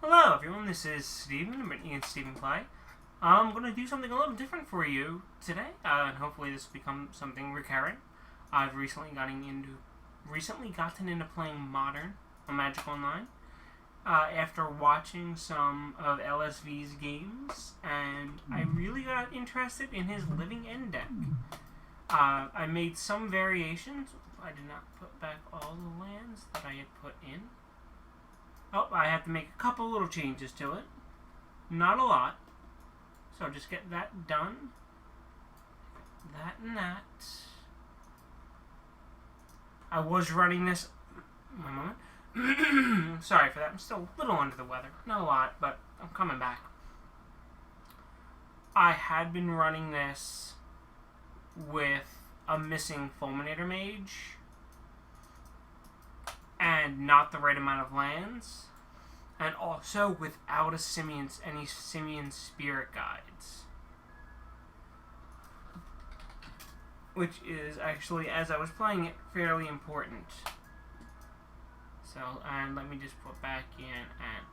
Hello everyone, this is Steven, Brittany&Steve play. I'm going to do something a little different for you today, and hopefully this will become something recurring. I've recently gotten into playing Modern on Magic Online, after watching some of LSVs games, and I really got interested in his Living End deck. I made some variations. I did not put back all the lands that I had put in. Oh, I have to make a couple little changes to it. Not a lot. So just get that done. That and that. I was running this... One moment. Sorry for that. I'm still a little under the weather. Not a lot, but I'm coming back. I had been running this with a missing Fulminator Mage and not the right amount of lands, and also without any Simian Spirit Guides, which is actually, as I was playing it, fairly important. So, and let me just put back in, and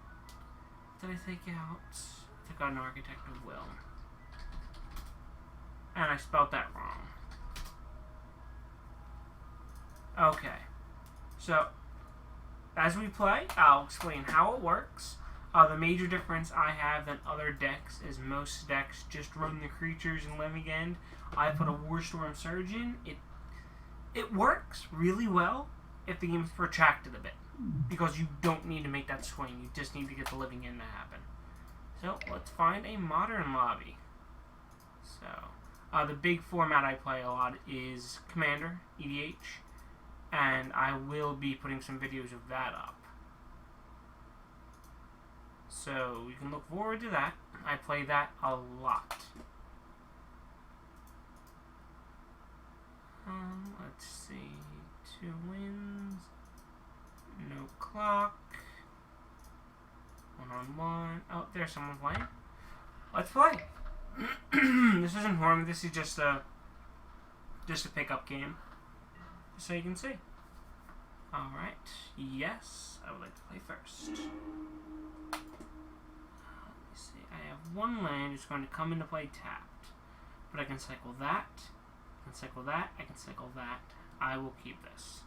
did I take out? I took out an Architect of Will, and I spelled that wrong. Okay, so as we play, I'll explain how it works. The major difference I have than other decks is most decks just run the creatures in Living End. I put a Warstorm Surge in. It works really well if the game's protracted a bit, because you don't need to make that swing. You just need to get the Living End to happen. So let's find a Modern lobby. So the big format I play a lot is Commander, EDH. And I will be putting some videos of that up. So you can look forward to that. I play that a lot. Let's see. 2 wins. No clock. 1-on-1. Oh, there's someone playing. Let's play. This isn't horror. This is just a pickup game, so you can see. Alright, yes, I would like to play first. Let me see, I have 1 land that's going to come into play tapped. But I can cycle that, I can cycle that, I can cycle that. I will keep this.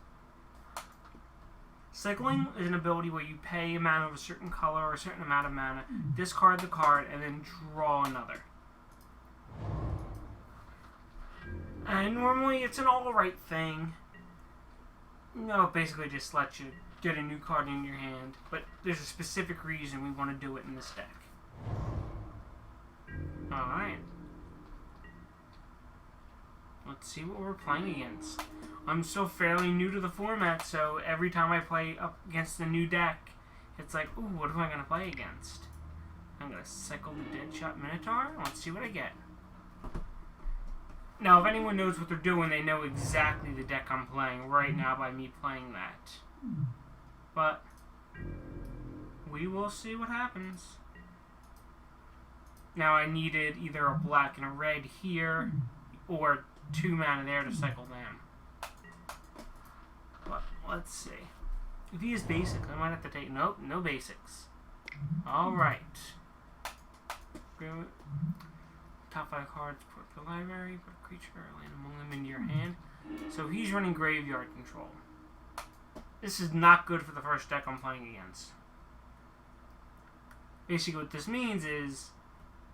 Cycling is an ability where you pay a mana of a certain color or a certain amount of mana, discard the card, and then draw another. And normally it's an alright thing. No, it basically just lets you get a new card in your hand, but there's a specific reason we want to do it in this deck. Alright. Let's see what we're playing against. I'm still fairly new to the format, so every time I play up against a new deck, it's like, ooh, what am I going to play against? I'm going to cycle the Deadshot Minotaur. Let's see what I get. Now, if anyone knows what they're doing, they know exactly the deck I'm playing right now by me playing that. But we will see what happens. Now, I needed either a black and a red here, or 2 mana there to cycle them. But let's see. If he is basic, I might have to take... Nope, no basics. Alright. Top 5 cards, put the library, put a creature, land among them into your hand. So he's running graveyard control. This is not good for the first deck I'm playing against. Basically what this means is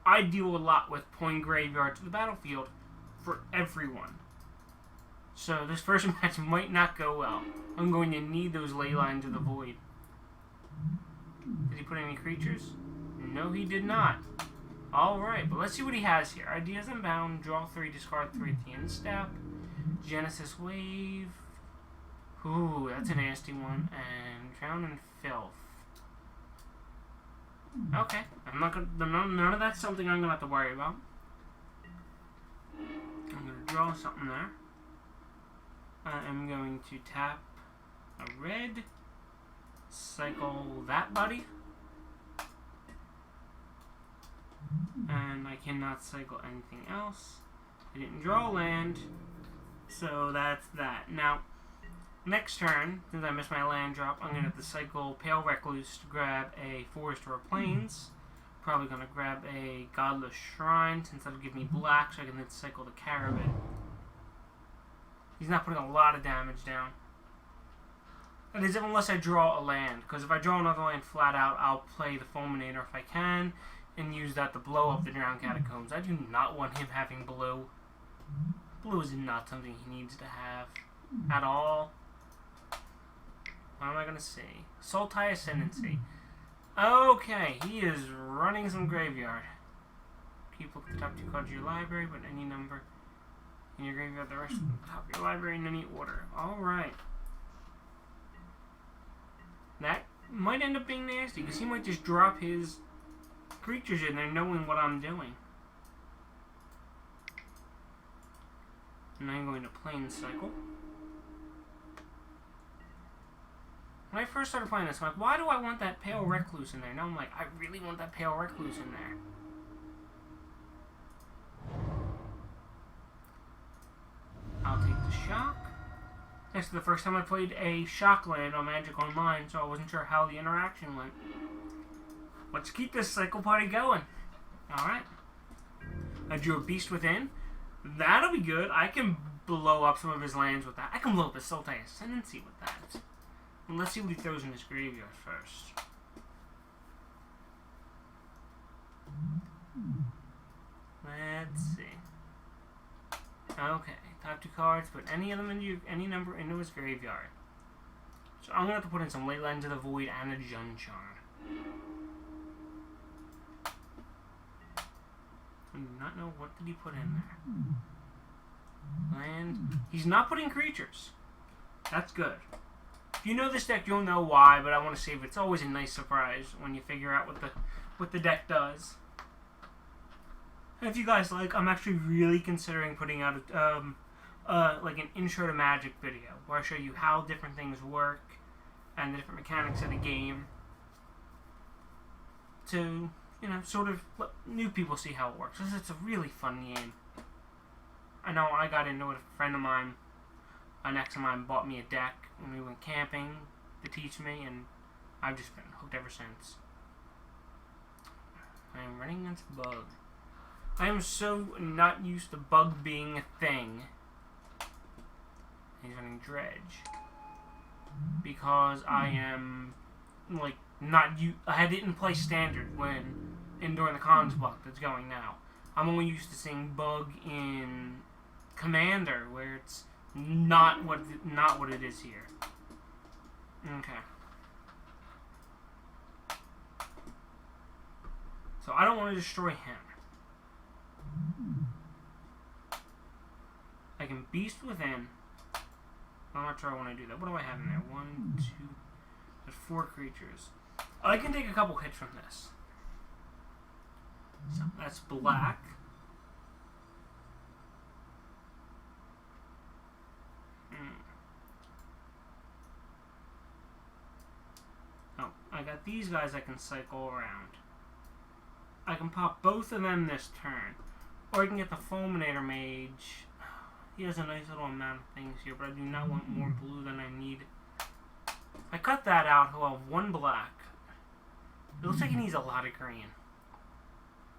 I deal a lot with pulling graveyard to the battlefield for everyone. So this first match might not go well. I'm going to need those ley lines of the void. Did he put any creatures? No, he did not. Alright, but let's see what he has here. Ideas Unbound, draw 3, discard 3 at the end step. Genesis Wave. Ooh, that's a nasty one. And Drown in Filth. Okay, I'm not gonna, none of that's something I'm gonna have to worry about. I'm gonna draw something there. I'm going to tap a red. Cycle that buddy. And I cannot cycle anything else. I didn't draw land, so that's that. Now, Next turn, since I missed my land drop, I'm going to have to cycle Pale Recluse to grab a Forest or a Plains. Probably going to grab a Godless Shrine, since that'll give me black, so I can then cycle the Caravan. He's not putting a lot of damage down. That is, unless I draw a land, because if I draw another land flat out, I'll play the Fulminator if I can, and use that to blow up the Drowned Catacombs. I do not want him having blue. Blue is not something he needs to have at all. What am I going to see? Sultai Ascendancy. Okay, he is running some graveyard. Keep looking at the top 2 cards of your library, but any number in your graveyard, the rest of the top of your library in any order. Alright. That might end up being nasty, because he might just drop his creatures in there knowing what I'm doing. And I'm going to Plains Cycle. When I first started playing this, I'm like, why do I want that Pale Recluse in there? Now I'm like, I really want that Pale Recluse in there. I'll take the Shock. This is the first time I played a Shock land on Magic Online, so I wasn't sure how the interaction went. Let's keep this cycle party going. Alright. I drew a Beast Within. That'll be good. I can blow up some of his lands with that. I can blow up his Sultai Ascendancy with that. And let's see what he throws in his graveyard first. Let's see. Okay, top 2 cards, put any of them into any number into his graveyard. So I'm gonna have to put in some Leyline into the Void and a Jun Charm. I do not know what did he put in there. Land. He's not putting creatures. That's good. If you know this deck, you'll know why, but I want to save it. It's always a nice surprise when you figure out what the deck does. And if you guys like, I'm actually really considering putting out like an intro to Magic video where I show you how different things work and the different mechanics of the game to, you know, sort of let new people see how it works. Because it's a really fun game. I know I got into it. A friend of mine, an ex of mine, bought me a deck when we went camping to teach me, and I've just been hooked ever since. I am running against Bug. I am so not used to Bug being a thing. He's running Dredge. Because I am, like, not I didn't play Standard during the cons block that's going now. I'm only used to seeing Bug in Commander, where it's not what it is here. Okay. So I don't want to destroy him. I can Beast Within. I'm not sure I want to do that. What do I have in there? 1, 2... There's 4 creatures. I can take a couple hits from this. So that's black. Oh, I got these guys I can cycle around. I can pop both of them this turn. Or I can get the Fulminator Mage. He has a nice little amount of things here, but I do not want more blue than I need. If I cut that out, he'll have 1 black. It looks like he needs a lot of green.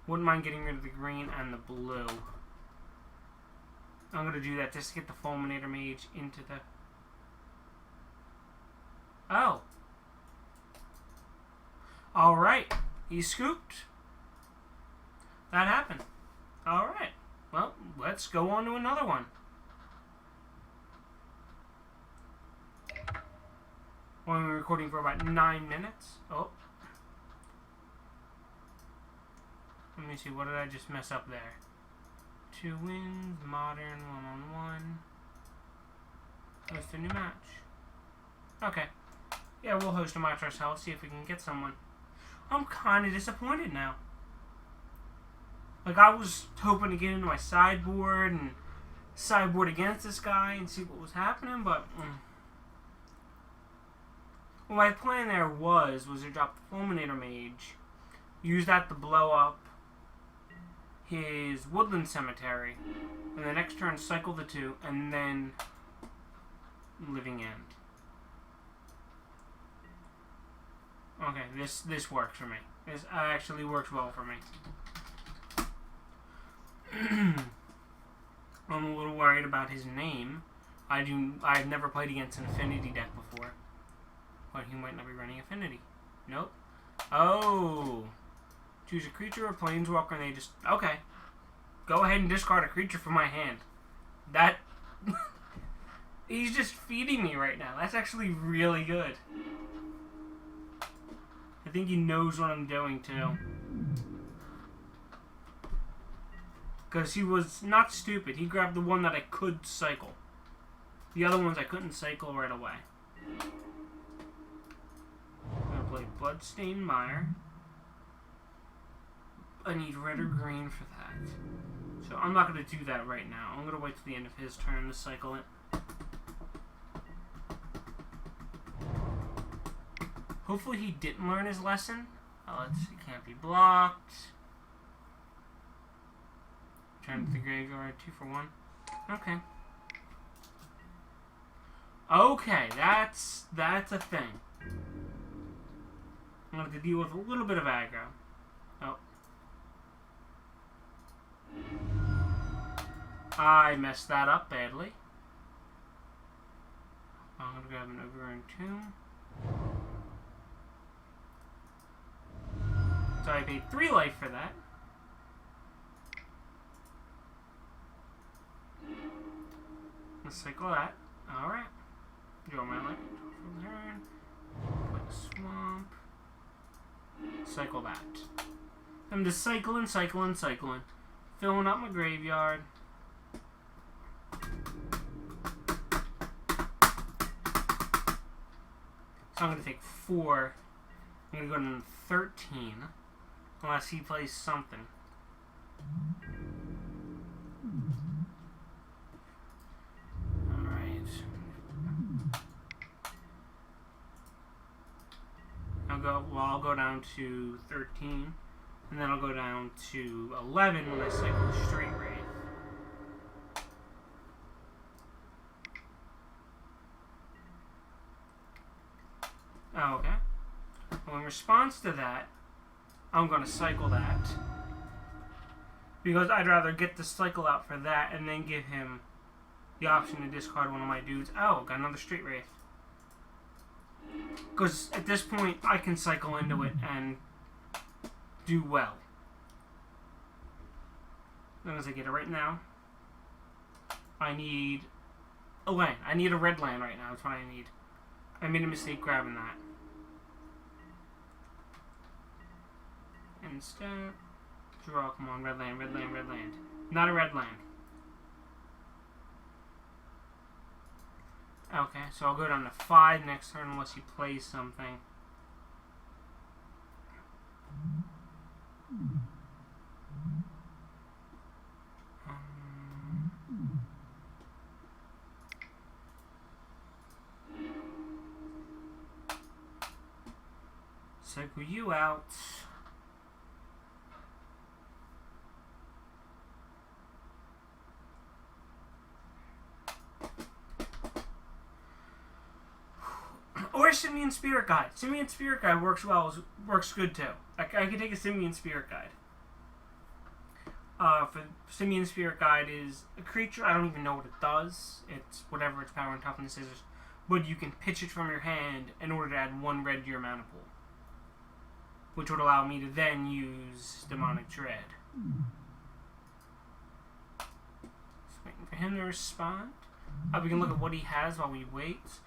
Wouldn't mind getting rid of the green and the blue. I'm going to do that just to get the Fulminator Mage into the... Oh. Alright. He scooped. That happened. Alright. Well, let's go on to another one. We're only recording for about 9 minutes. Oh. Let me see, what did I just mess up there? 2 wins, modern, 1-on-1. Host a new match. Okay. Yeah, we'll host a match ourselves, see if we can get someone. I'm kind of disappointed now. Like, I was hoping to get into my sideboard and sideboard against this guy and see what was happening, but... What my plan there was to drop the Fulminator Mage, use that to blow up his Woodland Cemetery, and the next turn cycle the 2, and then Living End. Okay, this works for me. This actually works well for me. I'm a little worried about his name. I've never played against an affinity deck before. But he might not be running affinity. Nope. Oh. Choose a creature or planeswalker and they just... Okay. Go ahead and discard a creature from my hand. That... He's just feeding me right now. That's actually really good. I think he knows what I'm doing, too. Because he was not stupid. He grabbed the one that I could cycle. The other ones I couldn't cycle right away. I'm going to play Bloodstained Mire. I need red or green for that. So I'm not going to do that right now. I'm going to wait till the end of his turn to cycle it. Hopefully he didn't learn his lesson. Let's see, can't be blocked. Turn to the graveyard, 2 for 1. Okay. Okay, that's a thing. I'm going to have to deal with a little bit of aggro. Oh. I messed that up badly. I'm going to grab an Overgrown Tomb. So I paid 3 life for that. Let's cycle that. Alright. Draw my life from turn. Play a swamp. Cycle that. I'm just cycling. Filling up my graveyard. So I'm going to take 4. I'm going to go to 13. Unless he plays something. Alright. I'll go down to 13. And then I'll go down to 11 when I cycle the Straight Wraith. Oh, okay. Well, in response to that, I'm going to cycle that. Because I'd rather get the cycle out for that and then give him the option to discard one of my dudes. Oh, got another Straight Wraith. Because at this point, I can cycle into it and do well. As long as I get it right now. I need a land. I need a red land right now. That's what I need. I made a mistake grabbing that. Instead, draw, come on, red land. Not a red land. Okay, so I'll go down to 5 next turn unless he plays something. Cycle you out. Or Simian Spirit Guide. Simian Spirit Guide works well. Works good too. I can take a Simian Spirit Guide. For Simian Spirit Guide is a creature. I don't even know what it does. It's whatever its power and toughness is. But you can pitch it from your hand in order to add 1 red to your mana pool. Which would allow me to then use Demonic Dread. Just waiting for him to respond. We can look at what he has while we wait.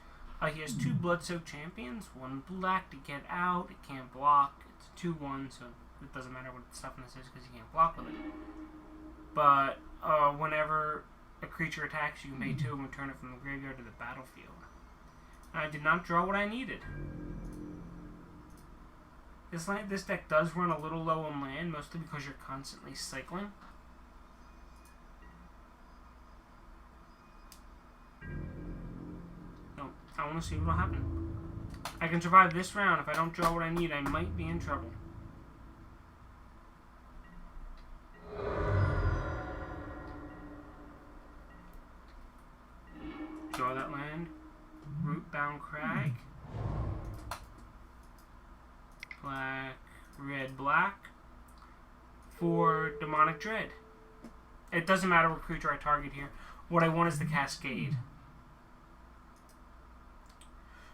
He has 2 Blood-Soaked Champions, 1 black to get out. It can't block. It's a 2/1, so it doesn't matter what its toughness is because you can't block with it. But whenever a creature attacks, you can pay 2 and return it from the graveyard to the battlefield. I did not draw what I needed. This deck does run a little low on land, mostly because you're constantly cycling. I want to see what will happen. I can survive this round. If I don't draw what I need, I might be in trouble. Draw that land. Rootbound Crag. black, red, black for Demonic Dread. It doesn't matter what creature I target here. What I want is the Cascade.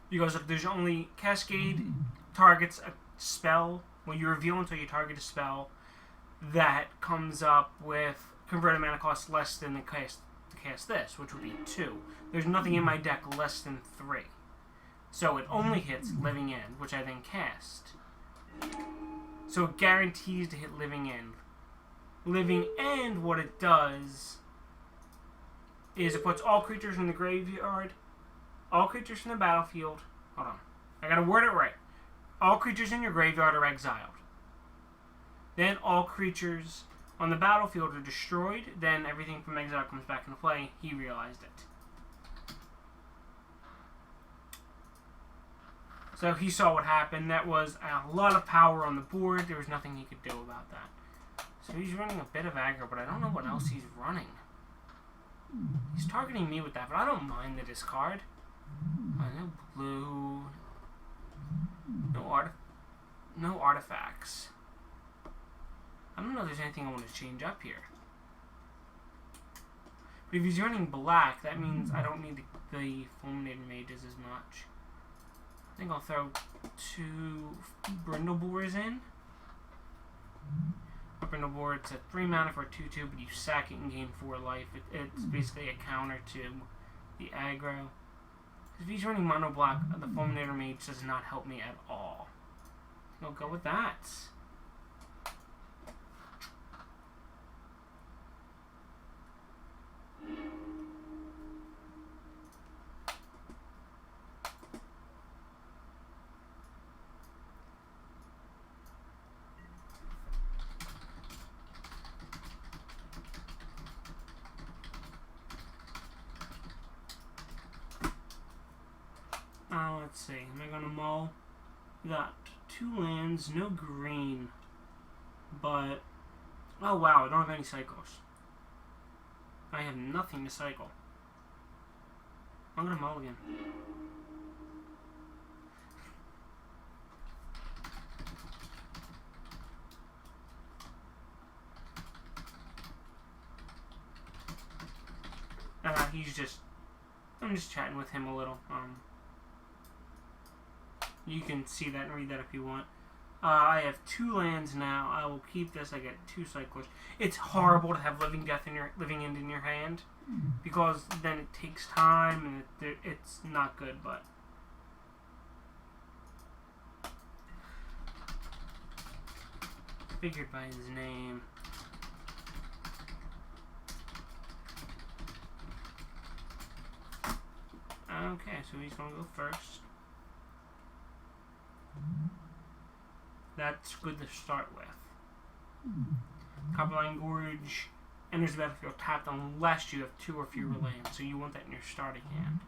Because if there's only Cascade targets a spell, when you reveal until you target a spell that comes up with converted mana cost less than the cast this, which would be 2. There's nothing in my deck less than 3. So it only hits Living End, which I then cast. So it guarantees to hit Living End. Living End, what it does is it puts all creatures in the graveyard, all creatures from the battlefield. Hold on. I gotta word it right. All creatures in your graveyard are exiled. Then all creatures on the battlefield are destroyed. Then everything from exile comes back into play. He realized it. So he saw what happened. That was a lot of power on the board. There was nothing he could do about that. So he's running a bit of aggro, but I don't know what else he's running. He's targeting me with that, but I don't mind the discard. No blue. No artifacts. I don't know if there's anything I want to change up here. But if he's running black, that means I don't need the Fulminator Mages as much. I think I'll throw 2 Brindleboars in. A Brindleboar, it's a 3 mana for a 2/2, but you sack it and gain 4 life. It's basically a counter to the aggro. If he's running mono black, the Fulminator Mage does not help me at all. I'll go with that. Let's see, am I going to mull? We got 2 lands, no green, but, oh wow, I don't have any cycles. I have nothing to cycle. I'm going to mull again. I'm just chatting with him a little. You can see that and read that if you want. I have 2 lands now. I will keep this. I get 2 cyclers. It's horrible to have Living End in your hand, because then it takes time and it's not good. But figured by his name. Okay, so he's gonna go first. That's good to start with. Copperline Gorge enters the battlefield tapped unless you have 2 or fewer lands, so you want that in your starting hand.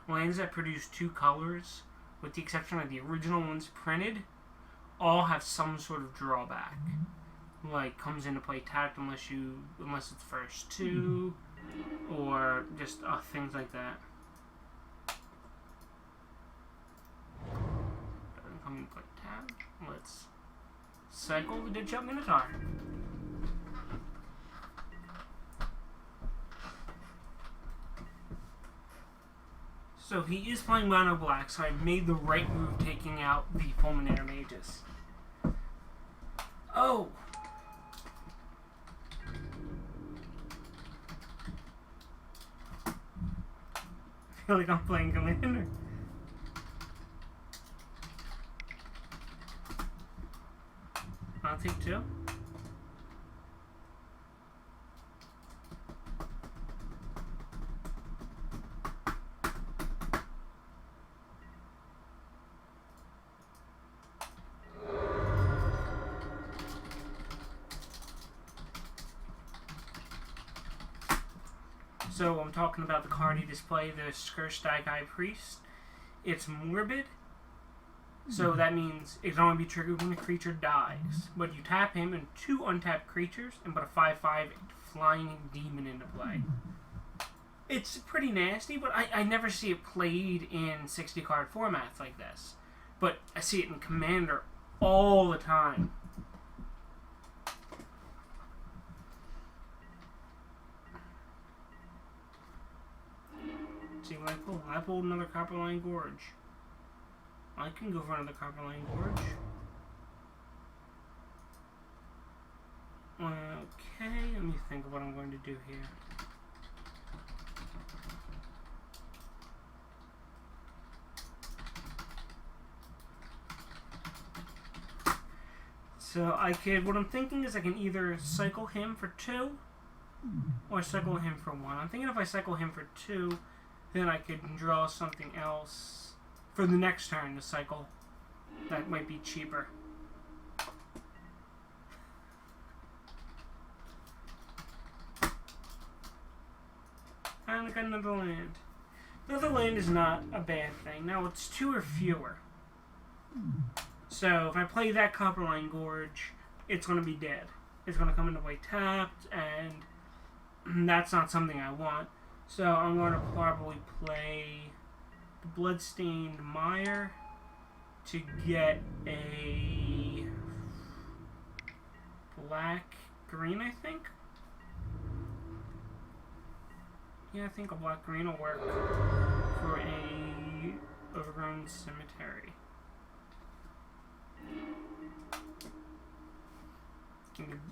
Lands that produce 2 colors, with the exception of the original ones printed, all have some sort of drawback. Like, comes into play tapped unless it's first 2, or just things like that. Doesn't come into play tapped. Let's cycle the Deadshot Minotaur. So he is playing mono black, so I made the right move taking out the Fulminator Mages. Oh! I feel like I'm playing Commander. I'll take 2. So I'm talking about the card he displayed, the Skurstag High Priest. It's morbid, So that means it can only be triggered when the creature dies. But you tap him and 2 untapped creatures and put a 5/5 flying demon into play. It's pretty nasty, but I never see it played in 60-card formats like this. But I see it in Commander all the time. See what I pull? I pulled another Copperline Gorge. I can go for another Copperline Gorge. Okay, let me think of what I'm going to do here. So what I'm thinking is I can either cycle him for 2 or cycle him for 1. I'm thinking if I cycle him for 2, then I could draw something else for the next turn to cycle. That might be cheaper. And I got another land. Another land is not a bad thing. Now it's 2 or fewer. So if I play that Copperline Gorge, it's going to be dead. It's going to come into play tapped, and that's not something I want. So I'm going to probably play the Bloodstained Mire to get a black-green, I think. Yeah, I think a black-green will work for a Overgrown Cemetery.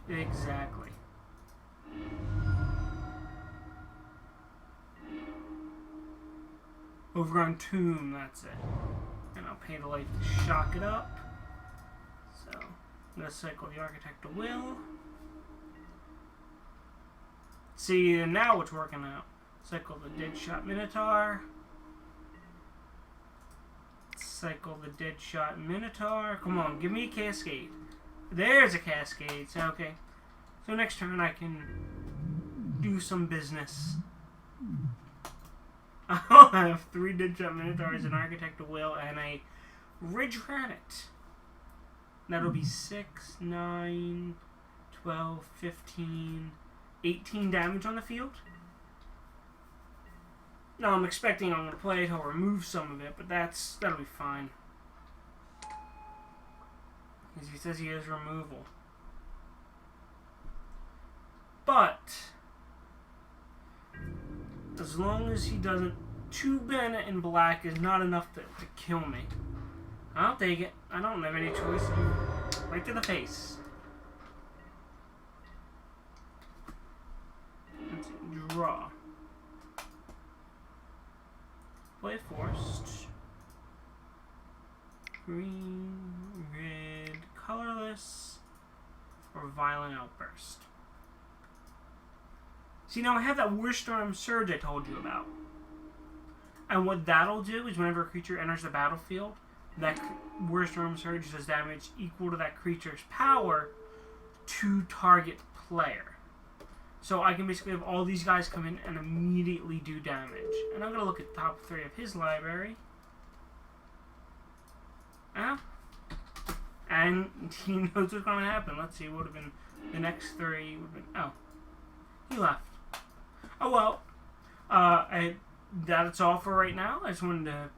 Exactly. Overgrown Tomb, that's it. And I'll pay the life to shock it up. So, I'm going to cycle the Architect of Will. See, now it's working out. Cycle the Deadshot Minotaur. Cycle the Deadshot Minotaur. Come on, give me a Cascade. There's a Cascade. So, okay. So next turn I can do some business. I'll have 3 Deadshot Minotaurs, an Architect of Will, and a Ridge Rat. That'll be 6, 9, 12, 15, 18 damage on the field. Now I'm expecting I'm going to play it, I'll remove some of it, but that'll be fine. Because he says he has removal. But as long as he doesn't, 2 mana in black is not enough to kill me. I'll take it. I don't have any choice. Right to the face. Let's draw. Play Forced. Green, red, colorless, or Violent Outburst. See, now I have that Warstorm Surge I told you about. And what that'll do is whenever a creature enters the battlefield, that Warstorm Surge does damage equal to that creature's power to target player. So I can basically have all these guys come in and immediately do damage. And I'm going to look at the top 3 of his library. And he knows what's going to happen. Let's see, it would have been the next 3. Would have been, oh, he left. Oh well, that's all for right now. I just wanted to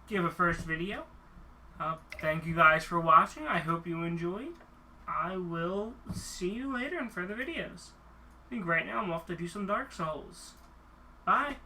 give a first video. Thank you guys for watching. I hope you enjoyed. I will see you later in further videos. I think right now I'm off to do some Dark Souls. Bye.